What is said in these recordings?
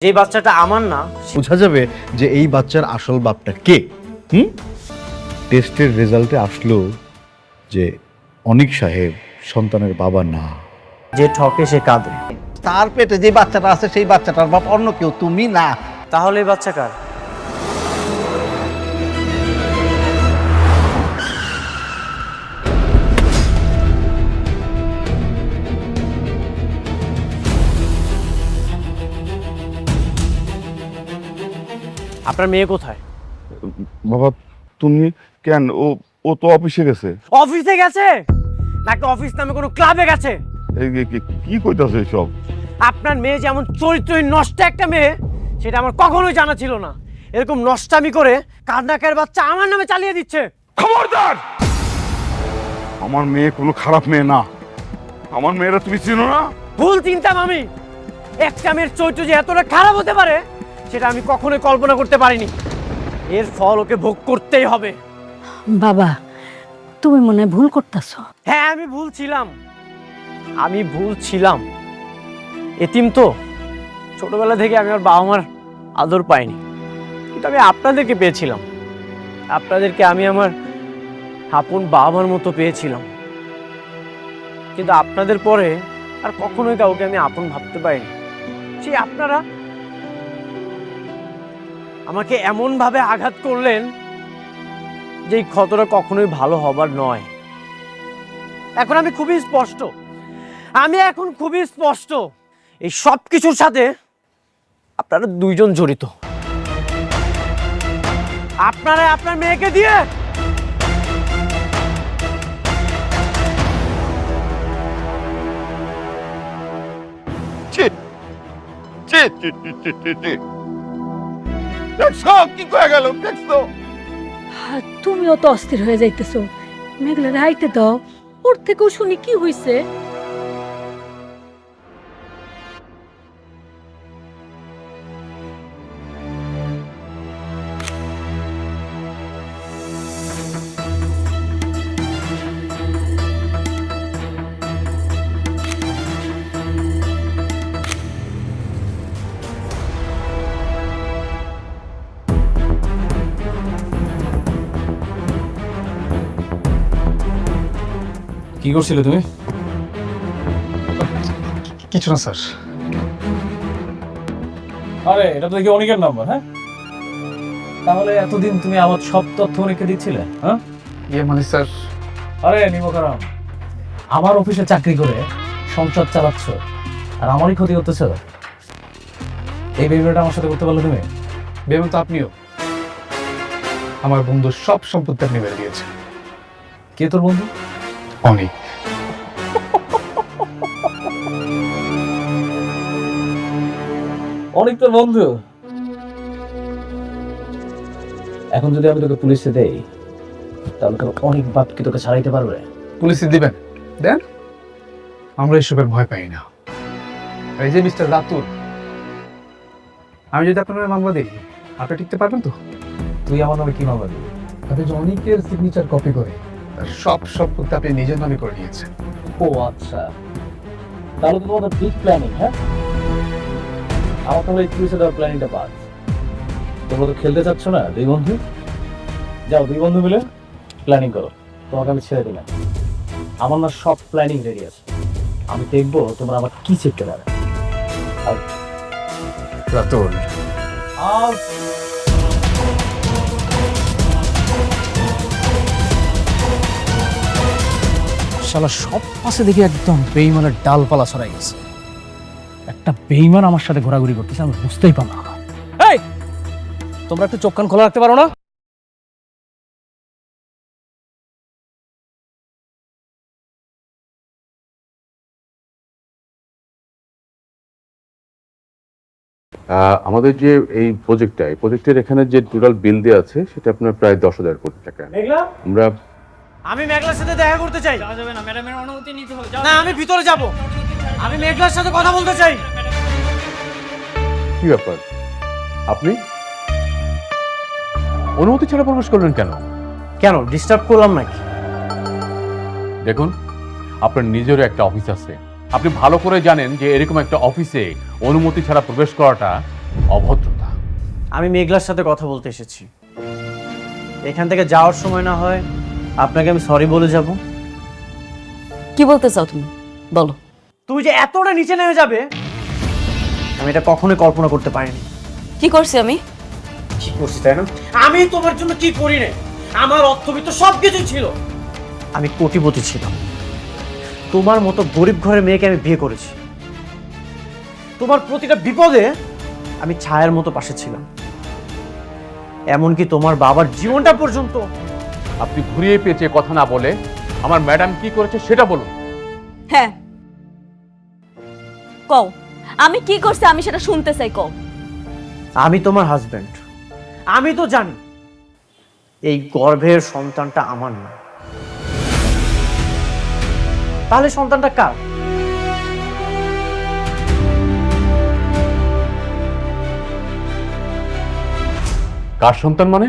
যে বাচ্চাটা আমার না, বোঝা যাবে যে এই বাচ্চার আসল বাপটা কে। টেস্টের রেজাল্টে আসলো যে অনিক সাহেব সন্তানের বাবা না। যে ঠকে সে কাঁদে। তার পেটে যে বাচ্চাটা আছে সেই বাচ্চাটার বাপ অন্য কেউ, তুমি না। তাহলে এই বাচ্চা কার? আপনার মেয়ে কোথায়? বাবা তুমি কেন? ও ও তো অফিসে গেছে। অফিসে গেছে নাকি অফিস নামে কোনো ক্লাবে গেছে? কি কইতাছে সব? আপনার মেয়ে যেমন চরিত্রহীন নষ্ট একটা মেয়ে, সেটা আমার কখনোই জানা ছিল না। এরকম নষ্টামি করে কান্নাকার বাচ্চা আমার নামে চালিয়ে দিচ্ছে। খবরদার! আমার মেয়ে কোনো খারাপ মেয়ে না। আমার মেয়েরা তুমি চিনো না? ভুল চিন্তাম আমি। একটা মেয়ের চরিত্র যে এতটা খারাপ হতে পারে সেটা আমি কখনোই কল্পনা করতে পারিনি। এর ফল ওকে ভোগ করতেই হবে। বাবা, তুমি মনে হয় ভুল করতেছ। হ্যাঁ, আমি ভুল ছিলাম। এতিম তো, ছোটবেলা থেকে আমি আমার বাবা মার আদর পাইনি, কিন্তু আমি আপনাদেরকে পেয়েছিলাম। আপনাদেরকে আমি আমার আপন বাবার মতো পেয়েছিলাম, কিন্তু আপনাদের পরে আর কখনোই কাউকে আমি আপন ভাবতে পারিনি। সেই আপনারা আমাকে এমন ভাবে আঘাত করলেন যে এই ক্ষতটা কখনোই ভালো হবার নয়। এখন আমি খুবই স্পষ্ট, এই সব কিছুর সাথে আপনারা দুইজন জড়িত। আপনারা আপনার মেয়েকে দিয়ে দেখছো কি কয়ে গেল? দেখছো? তুমিও তো অস্থির হয়ে যাইতেছো। মেঘলা রাইতে দাও, ওর থেকেও শুনি কি হইছে। কি করছিলে তুমি? কিছু না স্যার। আরে এটা তো দেখি অনেকের নাম্বার। হ্যাঁ, তাহলে এতদিন তুমি আমার সব তথ্য অনেককে দিচ্ছিলে? হ্যাঁ, মানে স্যার, আরে নিমকারাম, আমার অফিসে চাকরি করে সংসার চালাচ্ছ আর আমারই ক্ষতি করতেছ। এই বেবিটা আমার সাথে করতে পারলে তুমি? বেবুন তো আপনিও। আমার বন্ধুর সব সম্পত্তি আপনি বেড়ে দিয়েছেন। কে তোর বন্ধু? অনেক। অনেক তোর বন্ধু? এখন যদি আমি তোকে পুলিশে দেই তাহলে তোর অনেক বাপ কি তোকে ছাড়াইতে পারবে? পুলিশে দিবেন দেন, আমরা এসবের ভয় পাই না। এই যে মিস্টার রাতুল, আমি যদি আপনার মামলা দিই আপনি টিকতে পারবেন তো? তুই আমার নামে কি মামলা দিবি? আপনি যে অনেকের সিগনেচার কপি করে তার সব সম্পত্তি আপনি নিজের নামে করে নিয়েছেন। ও আচ্ছা, তাহলে তো তোমাদের বিগ প্ল্যানিং। হ্যাঁ, আমার তাহলে এই পুলিশে দেওয়ার প্ল্যানিংটা বাদ। তোমরা তো খেলতে চাচ্ছ না দুই বন্ধু? যাও দুই বন্ধু মিলে প্ল্যানিং করো। তোমাকে আমি ছেড়ে দিলাম। আমার না সব প্ল্যানিং রেডি আছে। আমি দেখবো তোমরা আমার কি চেপতে পারে। রাতুল, শালা সব পাশে দেখি একদম বেইমানের ডালপালা ছড়াই গেছে। একটা বেইমান আমার সাথে ঘোরাঘুরি করতেছে, আমি বুঝতেই পারলাম না। এই, তোমরা একটু চোখ কান খোলা রাখতে পারো না? আমাদের যে এই প্রজেক্টের এখানে যে টোটাল বিল দেওয়া আছে সেটা আপনার প্রায় 10,000 কোটি টাকা। আমরা আমি মেঘলার সাথে দেখা করতে চাই। যাবে না, ম্যাডামের অনুমতি নিতে হবে। না, আমি ভিতরে যাব। আমি মেঘলার সাথে কথা বলতে চাই। কি ব্যাপার, আপনি অনুমতি ছাড়া প্রবেশ করলেন কেন? কেন ডিস্টার্ব করলাম নাকি? দেখুন, আপনার নিজেরও একটা অফিস আছে। আপনি ভালো করে জানেন যে এরকম একটা অফিসে অনুমতি ছাড়া প্রবেশ করাটা অভদ্রতা। আমি মেঘলার সাথে কথা বলতে এসেছি। এখান থেকে যাওয়ার সময় না হয় আপনাকে আমি সরি বলে যাব। কি বলতে চাও তুমি, বলো। তুমি যে এতটা নিচে নেমে যাবে আমি এটা কখনোই কল্পনা করতে পারিনি। কি করছি আমি? কি করছি তাই না? আমি তোমার জন্য কি করি না? আমার অর্থবিত্ত সবকিছু ছিল। আমি কোটিপতি ছিলাম। তোমার মতো গরিব ঘরের মেয়েকে আমি বিয়ে করেছি। তোমার প্রতিটা বিপদে আমি ছায়ার মতো পাশে ছিলাম। এমনকি তোমার বাবার জীবনটা পর্যন্ত। আপনি ঘুরিয়ে পেঁচিয়ে কথা না বলে আমার ম্যাডাম কি করেছে সেটা বলুন। হ্যাঁ, কও আমি কি করছি, আমি সেটা শুনতে চাই, কও। আমি তোমার হাজবেন্ড। আমি তো জানি এই গর্ভের সন্তানটা আমার না। তাহলে সন্তানটা কার? কার সন্তান মানে?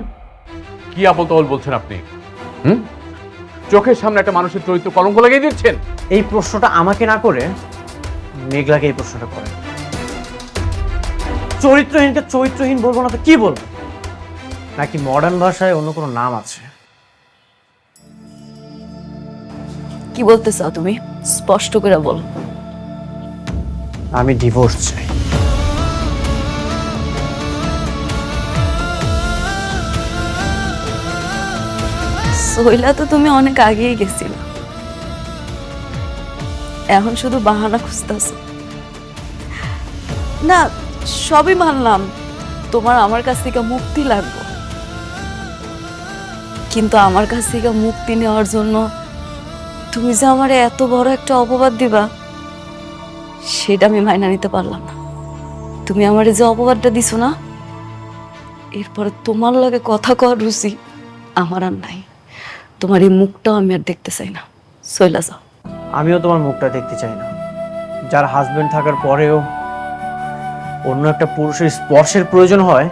কি আবল তাবল বলছেন আপনি? চোখের সামনে একটা মানুষের চরিত্র কলঙ্ক লাগিয়ে দিচ্ছেন। এই প্রশ্নটা আমাকে না করে মেঘলাকে এই প্রশ্নটা করে। চরিত্রহীনকে চরিত্রহীন বলবো না তো কি বলবো? নাকি মডার্ন ভাষায় অন্য কোনো নাম আছে? কি বলতে চাও তুমি, স্পষ্ট করে বলো। আমি ডিভোর্স চাই। সইলা তো তুমি অনেক আগেই গেছিল, এখন শুধু বাহানা খুঁজতেছো। না, সবই মানলাম তোমার আমার কাছ থেকে মুক্তি লাগবে, কিন্তু আমার কাছ থেকে মুক্তি নেওয়ার জন্য তুমি যে আমার এত বড় একটা অপবাদ দিবা সেটা আমি মাইনা নিতে পারলাম না। তুমি আমার যে অপবাদটা দিছো না, এরপরে তোমার লাগে কথা কওয়ার রুচি আমার আর নাই। তোমার এই মুখটাও আমি আর দেখতে চাই না, সইলা যাও। আমিও তোমার মুখটা দেখতে চাই না। যার হাজবেন্ড থাকার পরেও অন্য একটা পুরুষের স্পর্শের প্রয়োজন হয়,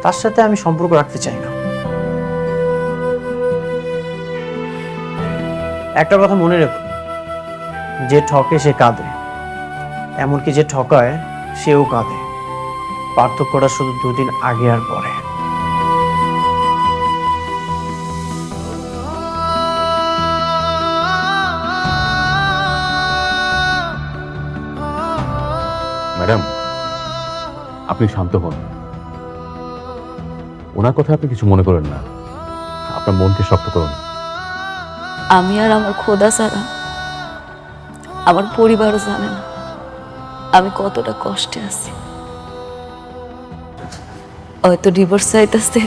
তার সাথে আমি সম্পর্ক রাখতে চাই না। একটা কথা মনে রেখো, যে ঠকে সে কাঁদে, এমনকি যে ঠকায় সেও কাঁদে। পার্থক্যটা শুধু দুদিন আগে আর পরে। ম্যাডাম, আপনি শান্ত হন। ওনার কথা আপনি কিছু মনে করেন না, আপনার মনকে শক্ত করুন। আমি আর আমার খোদা ছাড়া আমার পরিবারও জানে না আমি কতটা কষ্টে আছি। হয়তো ডিভোর্স চাইতেছে,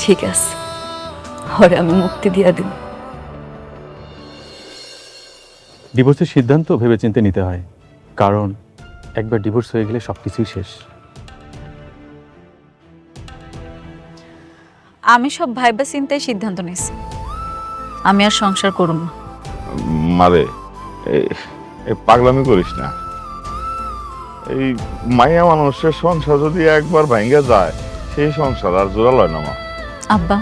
ঠিক আছে, হরে আমি মুক্তি দিয়া দিব। ডিভোর্সের সিদ্ধান্ত ভেবেচিন্তে নিতে হয়, কারণ একবার ডিভোর্স হয়ে গেলে সবকিছুই শেষ। আমি সব ভাইবা চিন্তায় সিদ্ধান্ত নিয়েছি, আমি আর সংসার করব না। মারে পাগলামি করিস না। এই মাইয়া মানুষের সংসার যদি একবার ভাঙ্গা যায়, সেই সংসার আর জোড়া লয় না। মা, আব্বা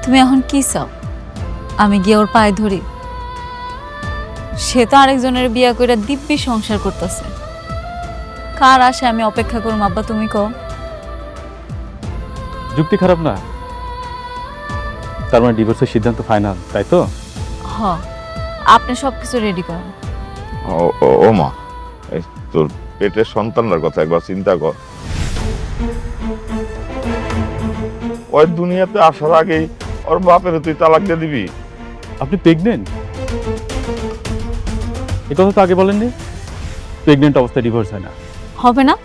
তুমি এখন কি চাও? আমি গিয়ে ওর পায়ে ধরি? সে তো আরেকজনের বিয়া করে দিব্যি সংসার করতেছে। কার আসে আমি অপেক্ষা করুম? আব্বা তুমি কও। যুক্তি খারাপ না। তার মানে ডিভোর্সের সিদ্ধান্ত ফাইনাল, তাই তো? হ, আপনি সবকিছু রেডি করেন। ও মা, তোর পেটের সন্তানটার কথা একবার চিন্তা কর। ওই দুনিয়াতে আসার আগেই ওর বাপের তুই তালাক দিয়ে দিবি? আপনি প্রেগনেন্ট? এ কথা তো আগে বলেননি। প্রেগনেন্ট অবস্থায় ডিভোর্স হয় না। হবে না?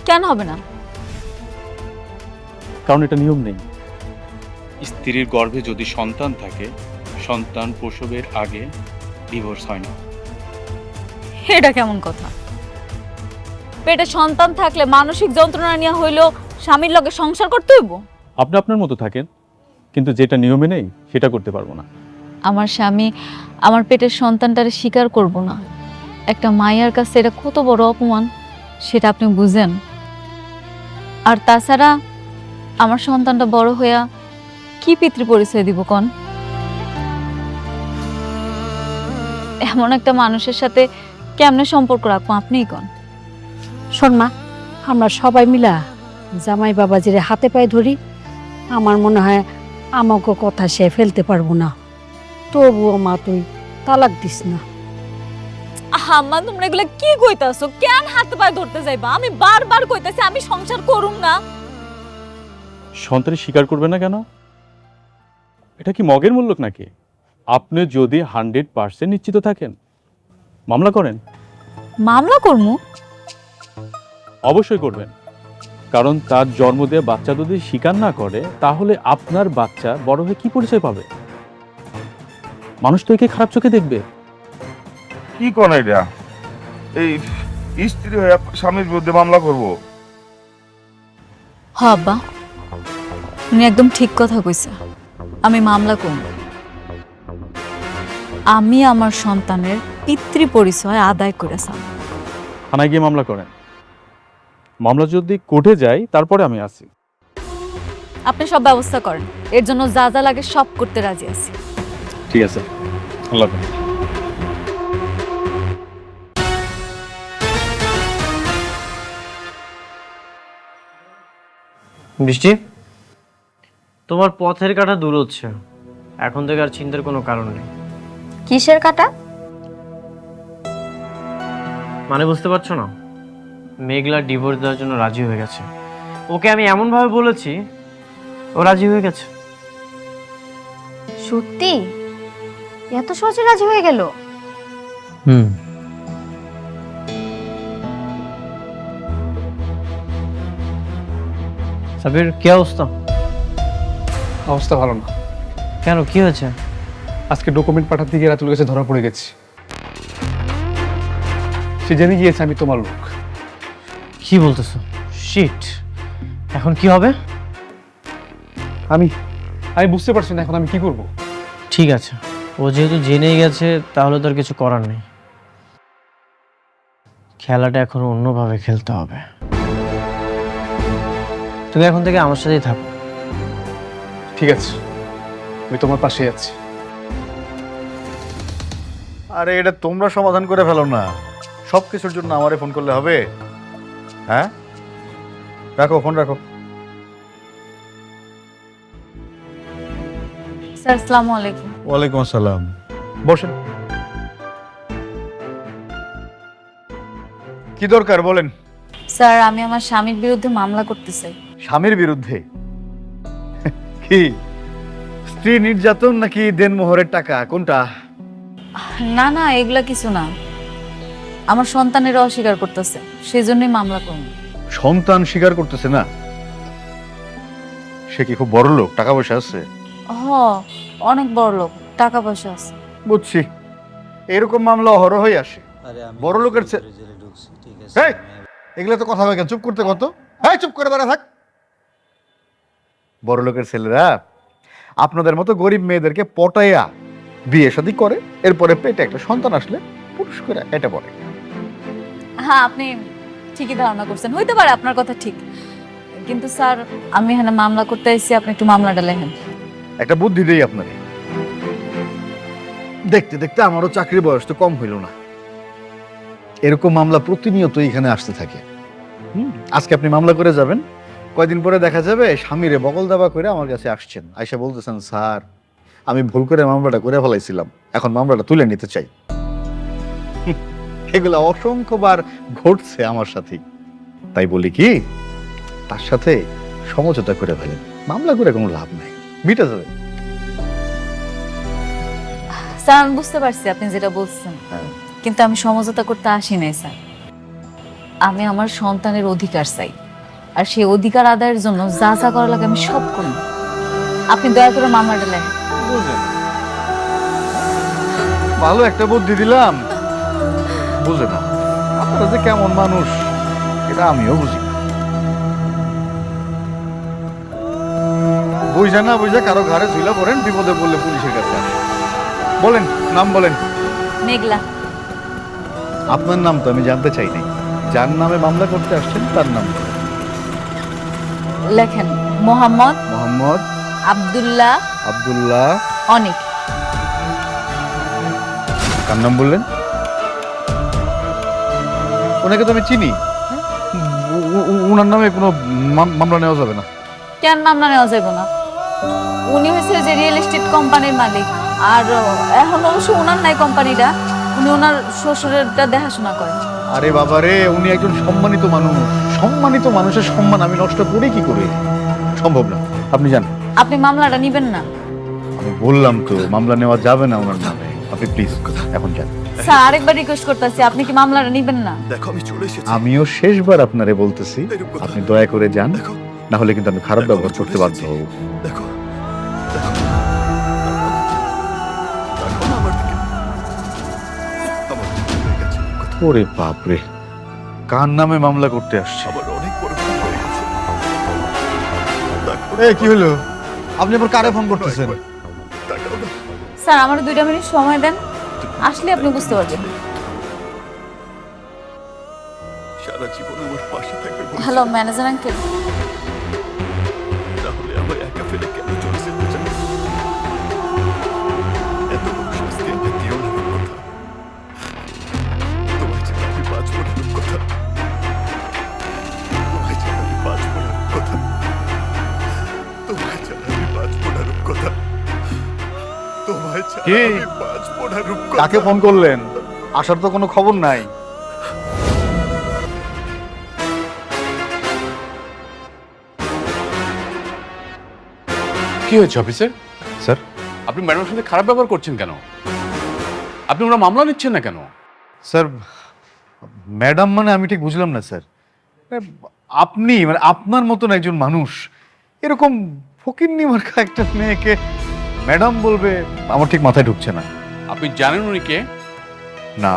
কেন হবে না? কারণ এটা নিয়ম নেই। স্ত্রীর গর্ভে যদি সন্তান থাকে, সন্তান প্রসবের আগে ডিভোর্স হয় না। এটা কেমন কথা? পেটে সন্তান থাকলে মানসিক যন্ত্রণা নিয়ে হইলেও স্বামীর লগে সংসার করতে হইব? আপনি আপনার মতো থাকেন, কিন্তু যেটা নিয়মে নেই সেটা করতে পারবো না। আমার স্বামী আমার পেটের সন্তানটারে স্বীকার করব না। একটা মায়ের কাছে এটা কত বড় অপমান সেটা আপনি বুঝেন? আর তাছাড়া আমার সন্তানটা বড় হইয়া কি পিতৃ পরিচয় দিব কোন? এমন একটা মানুষের সাথে কেমনে সম্পর্ক রাখবো আপনিই কোন? শোন মা, আমরা সবাই মিলা জামাই বাবাজিরে হাতে পায়ে ধরি, আমার মনে হয় আমাকে কথা সে ফেলতে পারবো না। তবুও মা তুই তালাক দিস না। আম্মা তোমরা এগুলা কি কইতাছো? কেন হাতে পায়ে ধরতে যাইবা? আমি বারবার কইতাছি আমি সংসার করুম না। সন্তানের স্বীকার করবে না কেন? এটা কি মগের মূল্য নাকি? আপনি যদি 100% নিশ্চিত থাকেন মামলা করেন। মামলা করমু? অবশ্যই করবেন, কারণ তার জন্ম দেওয়া বাচ্চা যদি স্বীকার না করে তাহলে আপনার বাচ্চা বড় হয়ে কি পরিচয় পাবে? মানুষ তো একে খারাপ চোখে দেখবে। কি কোন এটা? এই স্ত্রী হয়ে স্বামীর বিরুদ্ধে মামলা করব? হ আব্বা, উনি একদম ঠিক কথা কইছে। আমি মামলা করব। আমি আমার সন্তানের পিতৃ পরিচয় আদায় করেছি। থানায় গিয়ে মামলা করেন। মামলা যদি কোর্টে যায় তারপরে আমি আসি। আপনি সব ব্যবস্থা করেন, এর জন্য যা যা লাগে সব করতে রাজি আছি। ঠিক আছে, আল্লাহ হাফেজ। বৃষ্টি, তোমার পথের কাঁটা দূর হচ্ছে, এখন থেকে আর চিন্তার কোনো কারণ নেই। কিসের কাটা? মানে বুঝতে পারছো না? মেঘলা ডিভোর্স দেওয়ার জন্য রাজি হয়ে গেছে। ওকে আমি এমন ভাবে বলেছি, ও রাজি হয়ে গেছে। সত্যি? এত সহজে রাজি হয়ে গেল? সাবির, কি অবস্থা? অবস্থা ভালো না। কেন, কি হয়েছে? আজকে ডকুমেন্ট পাঠাতে গিয়ে রাতুল কাছে ধরা পড়ে গেছি। সে জেনে গিয়েছে আমি তোমার লোক। কি বলতেছো? শিট, এখন কি হবে? আমি বুঝতে পারছি না এখন আমি কি করব। ঠিক আছে, ও যেহেতু জেনেই গেছে তাহলে তোর কিছু করার নেই। খেলাটা এখন অন্যভাবে খেলতে হবে। তুমি এখন থেকে আমার সাথেই থাকো। ঠিক আছে, আমি তোমার পাশেই আছি। আরে এটা তোমরা সমাধান করে ফেলো না, সব কিছুর জন্য আমারে ফোন করলে হবে? হ্যাঁ, রাখো ফোন, রাখো। স্যার আসসালামু আলাইকুম। ওয়ালাইকুম আসসালাম, বসেন। কি দরকার বলেন? স্যার আমি আমার স্বামীর বিরুদ্ধে মামলা করতে চাই। স্বামীর বিরুদ্ধে? কি স্ত্রী নির্যাতন নাকি দেনমোহরের টাকা, কোনটা? না না, এগুলা কিছু না। আমার সন্তানের অস্বীকার করতেছে, সেই জন্যই মামলা করব। সন্তান স্বীকার করতেছে না? সে কি খুব বড় লোক, টাকা পয়সা আছে? হ, অনেক বড় লোক, টাকা পয়সা আছে। বুঝছি, এরকম মামলা অহরহই আসে। বড় লোকের এগুলো তো কথা হয় কেন? চুপ করতে কত? হ্যাঁ, চুপ করে দাঁড়া থাক। বড় লোকের ছেলেরা আপনাদের মতো গরিব মেয়েদেরকে পটাইয়া বিয়ে শাদী করে, এরপরে পেটে একটা সন্তান আসলে পুরুষ করে এটা পড়ে। হ্যাঁ, আপনি ঠিকই ধারণা করছেন, হইতে পারে আপনার কথা ঠিক, কিন্তু স্যার আমি এখানে মামলা করতে এসেছি, আপনি একটু মামলাটা লেখেন। একটা বুদ্ধি দেই আপনারে। দেখতে দেখতে আমারও চাকরির বয়স তো কম হইল না, এরকম মামলা প্রতিনিয়ত এখানে আসতে থাকে। আজকে আপনি মামলা করে যাবেন, কয়দিন পরে দেখা যাবে স্বামীরে বগল দাবা করে আমার কাছে আসছেন, আইসা বলতেছেন স্যার আমি ভুল করে মামলাটা করে ফেলাইছিলাম, এখন মামলাটা তুলে নিতে চাই। এগুলা অসংখ্যবার ঘটছে আমার সাথে। তাই বলি কি, তার সাথে সমঝোতা করে ফেলেন, মামলা করে কোনো লাভ নাই, মিটে যাবে। স্যার আমি বুঝতে পারছি আপনি যেটা বলছেন, কিন্তু আমি সমঝোতা করতে আসি নাই স্যার। আমি আমার সন্তানের অধিকার চাই, আর সেই অধিকার আদায়ের জন্য যা যা করা লাগে আমি সব করব। আপনি দয়া করে মামলাটা লেখেন। ভালো একটা বুদ্ধি দিলাম, বুঝে না। আপনারা যে কেমন মানুষ এটা আমিও বুঝি। বুঝে না বুঝে কারো ঘরে ঝুলা পড়েন, বিপদে বললে পুলিশের কাছে আসে। বলেন, নাম বলেন। মেঘলা। আপনার নাম তো আমি জানতে চাই নাই, যার নামে মামলা করতে আসছেন তার নাম লেখেন। মোহাম্মদ আব্দুল্লাহ অনিক। কার নাম বললেন? ওনাকে তো আমি চিনি, উনার নামে কোনো মামলা নেওয়া যাবে না। কেন মামলা নেওয়া যাবে না? উনি হয়েছে যে রিয়েল এস্টেট কোম্পানির মালিক, আর এখন অবশ্য ওনার নাই কোম্পানিটা, উনি ওনার শ্বশুরেরটা দেখাশোনা করেন। আরে বাবা রে, উনি একজন সম্মানিত মানুষ, সম্মানিত মানুষের সম্মান আমি নষ্ট করি কি করে? সম্ভব না, আপনি যান। আপনি মামলাটা নিবেন না? আমি বললাম তো মামলা নেওয়া যাবে না ওনার নামে, আপনি প্লিজ এখন যান। স্যার আরেকবার রিকোয়েস্ট করতেছি, আপনি কি মামলাটা নিবেন না? আমিও শেষবার আপনারে বলতেছি, আপনি দয়া করে যান, না হলে কিন্তু আমি খারাপ ব্যবহার করতে বাধ্য হব। ওরে বাপরে, কার নামে মামলা করতে আসছে? কি হলো? আপনি আবার কারে ফোন করতেছেন? স্যার আমার 2 মিনিট সময় দেন, আসলে আপনি বুঝতে পারবেন। Hello manager uncle. কি? কাকে ফোন করলেন? আসার তো কোনো খবর নাই। কি হয়েছে অফিসার? স্যার, আপনি ম্যাডামের সাথে খারাপ ব্যবহার করছেন কেন? আপনি ওরা মামলা নিচ্ছেন না কেন? স্যার, ম্যাডাম মানে আমি ঠিক বুঝলাম না স্যার। আপনি মানে আপনার মতন একজন মানুষ এরকম ফকিন্নি মার্কা একটা মেয়েকে ম্যাডাম বলবে, আমার ঠিক মাথায় ঢুকছে না। আপনি জানেন উনি কে? না।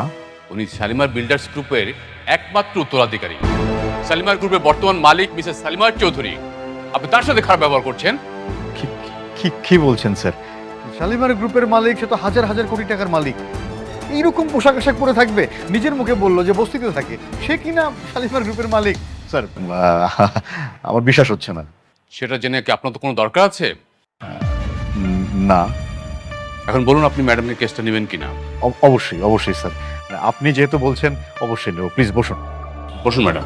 উনি শালিমার বিল্ডার্স গ্রুপের একমাত্র উত্তরাধিকারী। শালিমার গ্রুপের বর্তমান মালিক মিসেস শালিমার চৌধুরী। আপনি তার সাথে খারাপ ব্যবহার করছেন। কি বলছেন স্যার? শালিমার গ্রুপের মালিক, সে তো হাজার হাজার কোটি টাকার মালিক। এইরকম পোশাক আশাক পরে থাকবে? নিজের মুখে বললো যে বস্তিতে থাকে, সে কিনা শালিমার গ্রুপের মালিক। স্যার, আমার বিশ্বাস হচ্ছে না। সেটা জেনে কি আপনার তো কোনো দরকার আছে? না। এখন বলুন আপনি ম্যাডামকে কেসটা নেবেন কিনা? অবশ্যই অবশ্যই স্যার, আপনি যেহেতু বলছেন অবশ্যই নেব। প্লিজ বসুন। বসুন ম্যাডাম।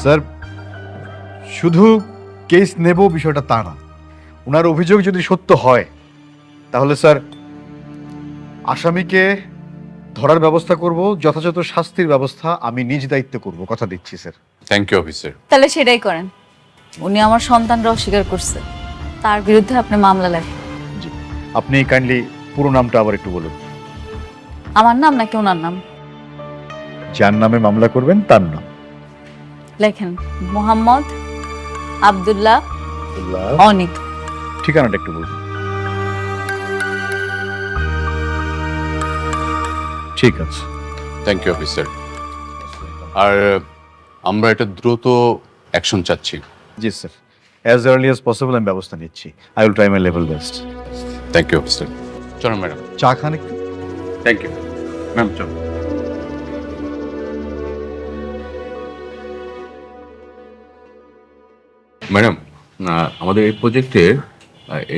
স্যার, শুধু কেস নেব বিষয়টা তা না। ওনার অভিযোগ যদি সত্য হয় তাহলে স্যার আসামিকে ধরার ব্যবস্থা করব, যথাযথ শাস্তির ব্যবস্থা আমি নিজ দায়িত্বে করব, কথা দিচ্ছি স্যার। Thank you officer. তাহলে সেটাই করেন। উনি আমার সন্তানরা অস্বীকার করছে, তার বিরুদ্ধে আপনি মামলা লেখেন। জি, আপনি কাইন্ডলি পুরো নামটা আবার একটু বলুন। আমার নাম নাকি ওনার নাম? যার নামে মামলা করবেন তার নাম লেখেন, মোহাম্মদ আব্দুল্লাহ অনিক। ঠিকানাটা একটু বলুন। ঠিক আছে। Thank you officer. আর আমরা এটা দ্রুত অ্যাকশন চাচ্ছি। জি sir, as early as possible আমি ব্যবস্থা নিচ্ছি। I will try my level best. Thank you officer. চলো ম্যাডাম। চা খান একটু? থ্যাংক ইউ ম্যাম, চলো। ম্যাডাম, আমাদের এই প্রজেক্টের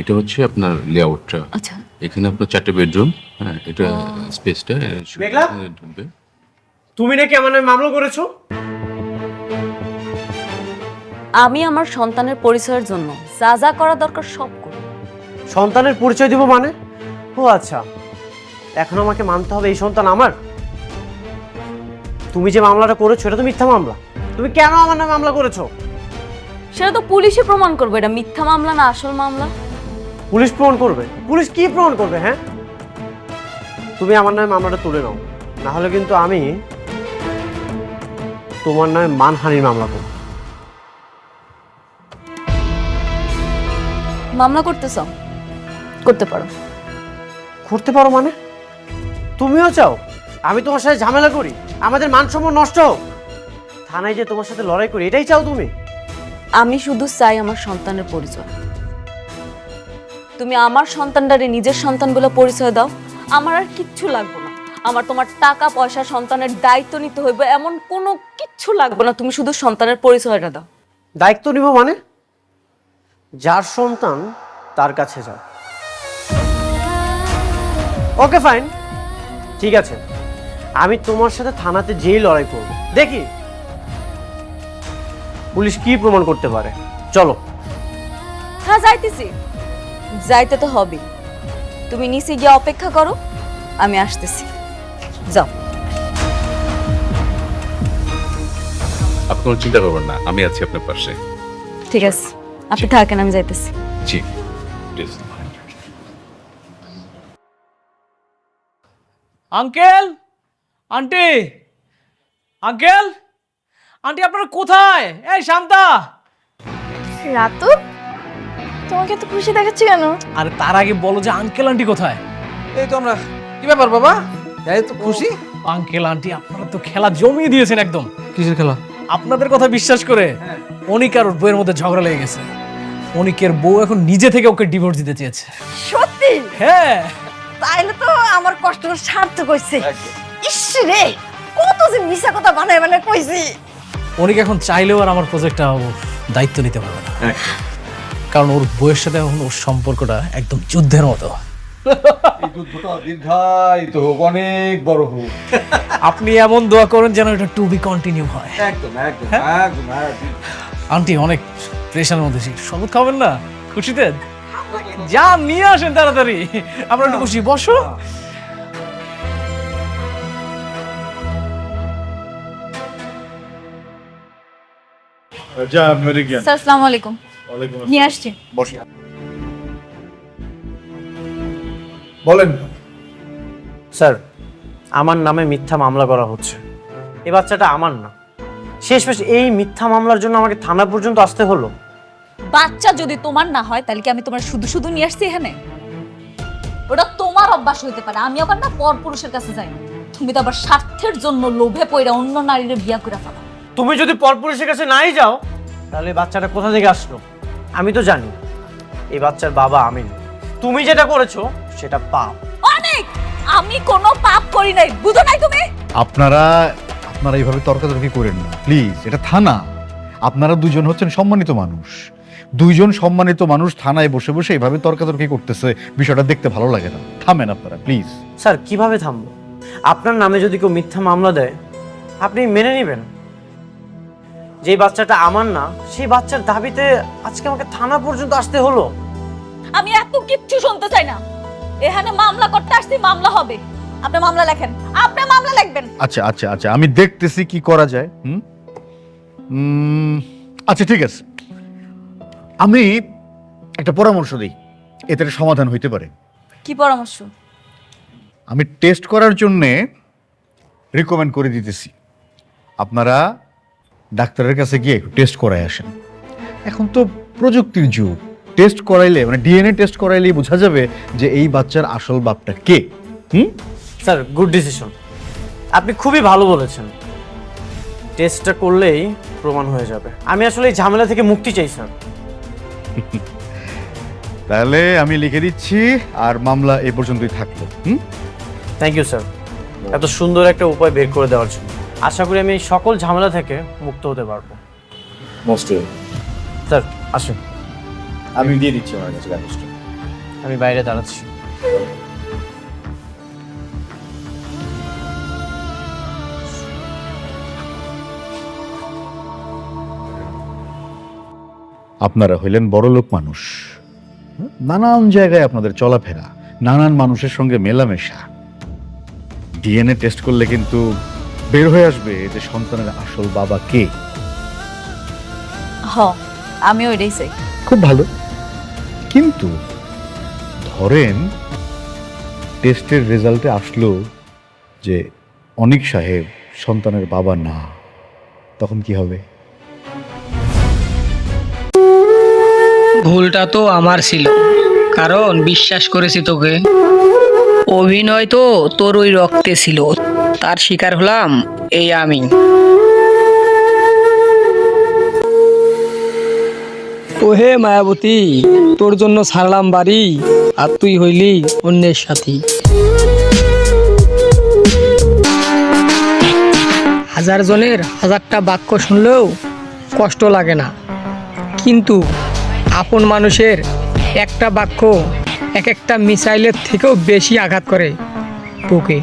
এটা হচ্ছে আপনার লেআউটটা। আচ্ছা, এখানে আপনার 4টে বেডরুম। হ্যাঁ, এটা স্পেসটা মেঘলা? ঢুকবে। তুমি নাকি আমার নামে মামলা করেছো? আমি আমার সন্তানের পরিচয়ের জন্য যা যা করা দরকার সব করব। সন্তানের পরিচয় দিব মানে? ও আচ্ছা, এখন আমাকে মানতে হবে এই সন্তান আমার? তুমি যে মামলাটা করেছো এটা তো মিথ্যা মামলা। তুমি কেন আমার নামে মামলা করেছো? সেটা তো পুলিশে প্রমাণ করবে এটা মিথ্যা মামলা না আসল মামলা। পুলিশ প্রমাণ করবে? পুলিশ কি প্রমাণ করবে? হ্যাঁ, তুমি আমার নামে মামলাটা তুলে নাও, না হলে কিন্তু আমি তোমার নামে মানহানির মামলা করব। মামলা করতে চাও? করতে পারো। করতে পারো মানে? তুমিও চাও আমি তোমার সাথে ঝামেলা করি, আমাদের মান সম্মান নষ্ট হোক, থানায় যে তোমার সাথে লড়াই করি, এটাই চাও তুমি? আমি শুধু চাই আমার সন্তানের পরিচয়। তুমি আমার সন্তানটারে নিজের সন্তান বলে পরিচয় দাও, আমার আর কিচ্ছু লাগবে না। আমার তোমার টাকা পয়সা সন্তানের দায়িত্ব নিতে হইবে এমন কোনো কিচ্ছু লাগবে না, তুমি শুধু সন্তানের পরিচয়টা দাও। দায়িত্ব নিব মানে? যার সন্তান তার কাছে যাও। ওকে ফাইন, ঠিক আছে, আমি তোমার সাথে থানাতে যেই লড়াই করব, দেখি পুলিশ কি প্রমাণ করতে পারে। চলো। হ্যাঁ যাইতেছি, যাইতে তো হবে। তুমি নিচে গিয়ে অপেক্ষা করো, আমি আসতেছি। যাও। আপনি কোনো চিন্তা করবেন না, আমি আছি আপনার পাশে। ঠিক আছে, আপনি থাকেন, আমি যাইতেছি। জি please. Uncle, aunty, uncle, aunty আপনারা কোথায়? এই শান্তা। রাতু, তোমাকে তো খুশি দেখাচ্ছি কেন? আরে তার আগে বলো যে আঙ্কেল আন্টি কোথায়? এই তো আমরা। কি ব্যাপার বাবা? এই তো খুশি। আঙ্কেল আন্টি আপনারা তো খেলা জমিয়ে দিয়েছেন একদম। কিসের খেলা? আপনাদের কথা বিশ্বাস করে অনিক আর ওর বউয়ের মধ্যে ঝগড়া লেগে গেছে। অনিকের বউ এখন নিজে থেকে ওকে ডিভোর্স দিতে চেয়েছে। সত্যি? হ্যাঁ। তাইলে তো আমার কষ্ট সার্থক হইছে। ইস রে, কত যে মিছা কথা বানায় বানায় কইছি। অনিক এখন চাইলেও আর আমার প্রজেক্টটা দায়িত্ব নিতে পারবে না, কারণ ওর বউয়ের সাথে এখন ওর সম্পর্কটা একদম যুদ্ধের মতো। এই যুদ্ধটা দীর্ঘায়িত হোক, অনেক বড় হোক। আপনি এমন দোয়া করেন যেন এটা টু বি কন্টিনিউ হয়। একদম একদম একদম একদম। আন্টি অনেক প্রেশারের মধ্যে ছিল, শরবত খাবেন না খুশিতে? যা নিয়ে আসেন তাড়াতাড়ি, আমরা একটু খুশি। বসো। যা মেরে জ্ঞান। স্যার আসসালামু আলাইকুম। নিয়ে আসছি। বসে বলেন। স্যার, আমার নামে মিথ্যা মামলা করা হচ্ছে। এই বাচ্চাটা আমার না। শেষমেশ এই মিথ্যা মামলার জন্য আমাকে থানা পর্যন্ত আসতে হলো। বাচ্চা যদি তোমার না হয় তাহলে কি আমি তোমার শুধু শুধু নিয়ে আসছি এখানে? ওটা তোমার অভ্যাস হইতে পারে, আমি আবার না পর পুরুষের কাছে যাই না। তুমি তো আবার স্বার্থের জন্য লোভে পড়ে অন্য নারীর বিয়া করে ফেলো। তুমি যদি পরপুরুষের কাছে নাই যাও, তাহলে বাচ্চাটা কোথা থেকে আসলো? আমি তো জানি এই বাচ্চার বাবা আমি না। তুমি যেটা করেছো সেটা পাপ। অনেক, আমি কোনো পাপ করি নাই, বুঝো নাই তুমি? আপনারা এইভাবে তর্কাতর্কি করেন না প্লিজ, এটা থানা। আপনারা দুজন হচ্ছেন সম্মানিত মানুষ। দুইজন সম্মানিত মানুষ থানায় বসে বসে এইভাবে তর্কাতর্কি করতেছে, বিষয়টা দেখতে ভালো লাগে না। থামেন আপনারা প্লিজ। স্যার, কিভাবে থামবো? আপনার নামে যদি কেউ মিথ্যা মামলা দেয়, আপনি মেনে নেবেন? যে বাচ্চাটা আমার না, সেই বাচ্চার দাবিতে আজকে আমাকে থানা পর্যন্ত আসতে হলো। আমি এত কিচ্ছু শুনতে চাই না। এখানে মামলা করতে আসছি, মামলা হবে। আপনি মামলা লেখেন, আপনি মামলা লিখবেন। আচ্ছা আচ্ছা আচ্ছা, আমি দেখতেছি কি করা যায়। আচ্ছা ঠিক আছে, আমি একটা পরামর্শ দিই, এতে সমাধান হইতে পারে। কি পরামর্শ? আমি টেস্ট করার জন্যে রিকমেন্ড করে দিতেছি, আপনারা ডাক্তারের কাছে গিয়ে টেস্ট করাই আসেন। এখন তো প্রযুক্তির যুগ, টেস্ট করাইলে মানে ডিএনএ টেস্ট করাইলেই বোঝা যাবে যে এই বাচ্চার আসল বাপটা কে। Sir, good decision. আপনি খুবই ভালো বলেছেন। টেস্টটা করলেই প্রমাণ হয়ে যাবে। আমি আসলে এই ঝামেলা থেকে মুক্তি চাই স্যার। তাহলে আমি লিখে দিচ্ছি, আর মামলা এ পর্যন্তই থাকলো। থ্যাংক ইউ স্যার, এত সুন্দর একটা উপায় বের করে দেওয়ার জন্য। আশা করি আমি এই সকল ঝামেলা থেকে মুক্ত হতে পারবো। মোস্ট স্যার আসুন। আমি দিয়ে দিচ্ছি আমার কাছে কাগজটা। আমি বাইরে দাঁড়াচ্ছি। আপনারা হইলেন বড়লোক মানুষ, নানান জায়গায় আপনাদের চলাফেরা, নানান মানুষের সঙ্গে মেলামেশা। ডিএনএ টেস্ট করলে কিন্তু বের হয়ে আসবে যে সন্তানের আসল বাবা কে। আমি ওইটাই চাই। খুব ভালো, কিন্তু ধরেন টেস্টের রেজাল্টে আসলো যে অনিক সাহেব সন্তানের বাবা না, তখন কি হবে? ভুলটা তো আমার ছিল, কারণ বিশ্বাস করেছি তোকে। অভিনয় তো তোর ওই রক্তে ছিল, তার শিকার হলাম এই আমি। ওহে মায়াবতী, তোর জন্য ছাড়লাম বাড়ি, আর তুই হইলি অন্যের সাথী। হাজার জনের হাজারটা বাক্য শুনলেও কষ্ট লাগে না, কিন্তু আপন মানুষের একটা বাক্য এক একটা মিসাইলের থেকেও বেশি আঘাত করে বুকে।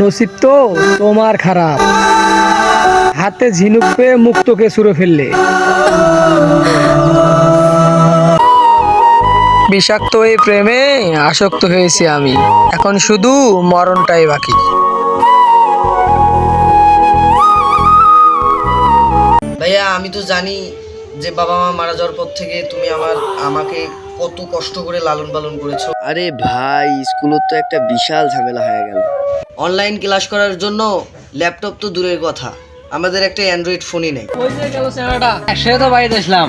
নসিব তো তোমার খারাপ, হাতে ঝিনুক পেয়ে মুক্তকে ছুঁড়ে ফেললে। বিষাক্ত এই প্রেমে আসক্ত হয়েছি আমি, এখন শুধু মরণটাই বাকি। ভাইয়া আমি তো জানি যে বাবা মা মারা যাওয়ার পর থেকে তুমি আমাকে কত কষ্ট করে লালন পালন করেছো। আরে ভাই স্কুলত তো একটা বিশাল ঝামেলা হয়ে গেল। অনলাইন ক্লাস করার জন্য ল্যাপটপ তো দূরের কথা, আমাদের একটা অ্যান্ড্রয়েড ফোনই নেই। ওই যে গেল ছেলেটা, সে তো বাড়িতে আসলাম।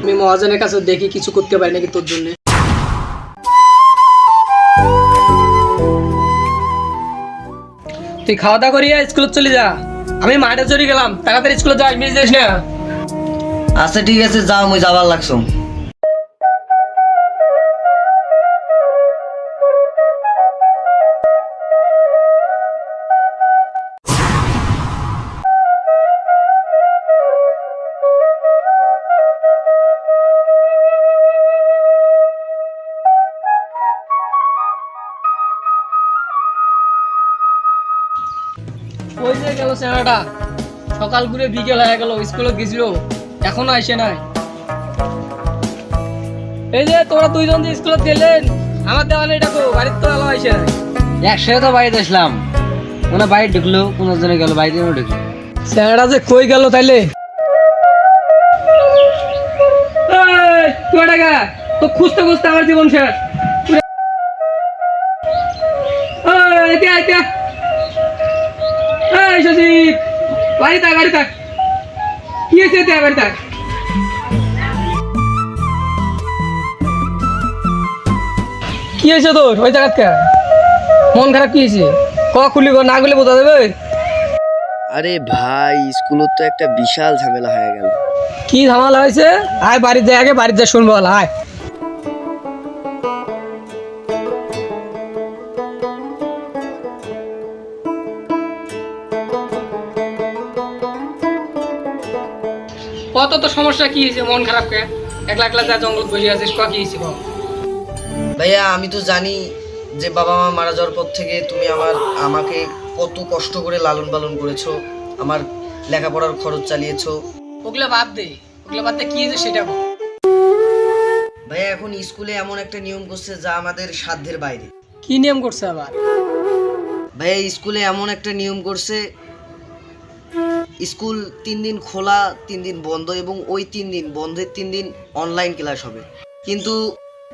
আমি মহাজনের কাছে দেখি কিছু করতে পারি নাকি তোর জন্য। তুই খাওয়া দাওয়া করিয়া স্কুলে চলে যা, আমি মাঠে চলে গেলাম, তাড়াতাড়ি স্কুলে যা, মিস যাস না। আচ্ছা ঠিক আছে, যাও, আমি যাবার লাগছো। ওই যে গেল ছেলেটা, সকাল ঘুরে বিকেল হয়ে গেল, স্কুলে গেছিল, এখনো আসে নাই। এই যে তোরা দুইজন যে স্কুলে গেলেন, আমার দেওয়া নেই ডাকো, বাড়ির তো আলো আসে নাই। একসাথে তো বাড়িতে আসলাম, ওনা বাড়ি ঢুকলো, কোনো জনে গেল, বাড়িতে ঢুকলো। ছেলেটা যে কই গেল তাইলে? তুই টাকা তো খুঁজতে খুঁজতে আমার জীবন শেষ। বাড়ি থাক, বাড়ি থাক, কি হয়েছে? বাড়ি থাক। কি হয়েছে তোর ওই জায়গা? মন খারাপ কি হয়েছে? খুলি না খুলে বোঝা যাবে? আরে ভাই স্কুলত তো একটা বিশাল ঝামেলা হয়ে গেল। কি ঝামেলা হয়েছে? আয় বাড়ি যাই, আগে বাড়ি যা শুনবো। আয়। কত তো সমস্যা কি হয়েছে? মন খারাপ কে? একলা একলা যা জঙ্গল বসে আছিস, কি হয়েছে? ভাইয়া আমি তো জানি যে বাবা মা মারা যাওয়ার পর থেকে তুমি আমাকে কত কষ্ট করে লালন পালন করেছো, আমার লেখাপড়ার খরচ চালিয়েছো। ওগুলো বাদ দে, ওগুলো বাদ দে, কি হয়েছে সেটা বল। ভাইয়া এখন স্কুলে এমন একটা নিয়ম করছে যা আমাদের সাধ্যের বাইরে। কি নিয়ম করছে আবার? ভাইয়া স্কুলে এমন একটা নিয়ম করছে, স্কুল 3 দিন খোলা 3 দিন বন্ধ, এবং ওই 3 দিন বন্ধের 3 দিন অনলাইন ক্লাস হবে।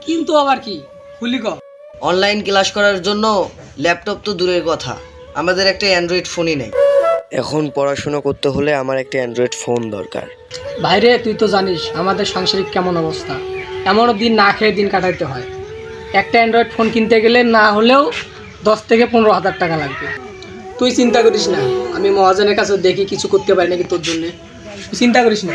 কিন্তু আবার কি? খুলি কর। অনলাইন ক্লাস করার জন্য ল্যাপটপ তো দূরের কথা, আমাদের একটা অ্যান্ড্রয়েড ফোনই নেই। এখন পড়াশোনা করতে হলে আমার একটা অ্যান্ড্রয়েড ফোন দরকার। ভাইরে তুই তো জানিস আমাদের সাংসারিক কেমন অবস্থা, এমনও দিন না খেয়ে দিন কাটাইতে হয়। একটা অ্যান্ড্রয়েড ফোন কিনতে গেলে না হলেও 10 থেকে 15,000 টাকা লাগবে। তুই চিন্তা করিস না, আমি মহাজনের কাছে দেখি কিছু করতে পারি নাকি তোর জন্য, তুই চিন্তা করিস না।